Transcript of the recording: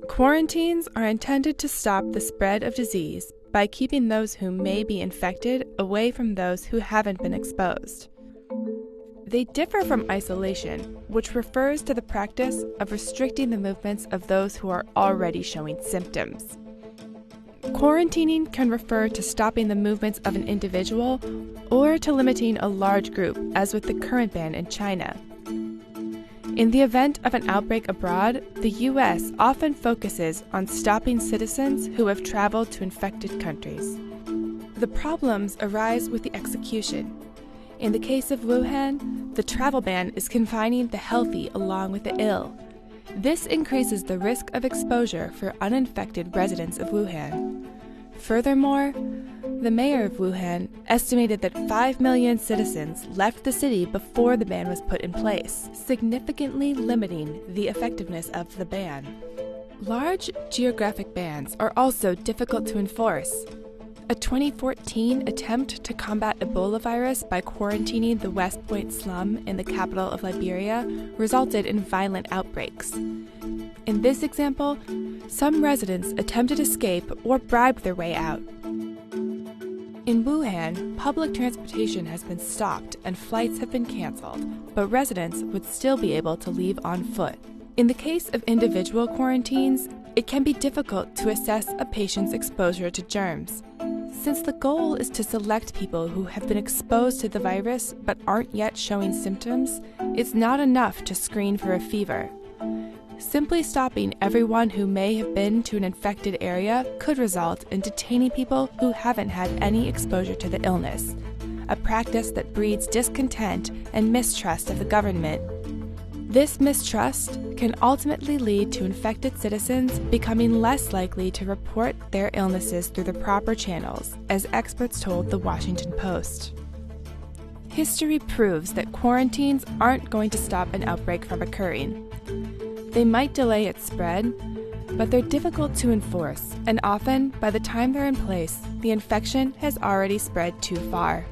Quarantines are intended to stop the spread of disease by keeping those who may be infected away from those who haven't been exposed. They differ from isolation, which refers to the practice of restricting the movements of those who are already showing symptoms. Quarantining can refer to stopping the movements of an individual or to limiting a large group, as with the current ban in China. In the event of an outbreak abroad, the U.S. often focuses on stopping citizens who have traveled to infected countries. The problems arise with the execution. In the case of Wuhan, the travel ban is confining the healthy along with the ill. This increases the risk of exposure for uninfected residents of Wuhan. Furthermore, the mayor of Wuhan estimated that 5 million citizens left the city before the ban was put in place, significantly limiting the effectiveness of the ban. Large geographic bans are also difficult to enforce. A 2014 attempt to combat Ebola virus by quarantining the West Point slum in the capital of Liberia resulted in violent outbreaks. In this example, some residents attempted escape or bribed their way out. In Wuhan, public transportation has been stopped and flights have been canceled, but residents would still be able to leave on foot. In the case of individual quarantines, it can be difficult to assess a patient's exposure to germs. Since the goal is to select people who have been exposed to the virus but aren't yet showing symptoms, it's not enough to screen for a fever. Simply stopping everyone who may have been to an infected area could result in detaining people who haven't had any exposure to the illness, a practice that breeds discontent and mistrust of the government. This mistrust can ultimately lead to infected citizens becoming less likely to report their illnesses through the proper channels, as experts told the Washington Post. History proves that quarantines aren't going to stop an outbreak from occurring. They might delay its spread, but they're difficult to enforce, and often, by the time they're in place, the infection has already spread too far.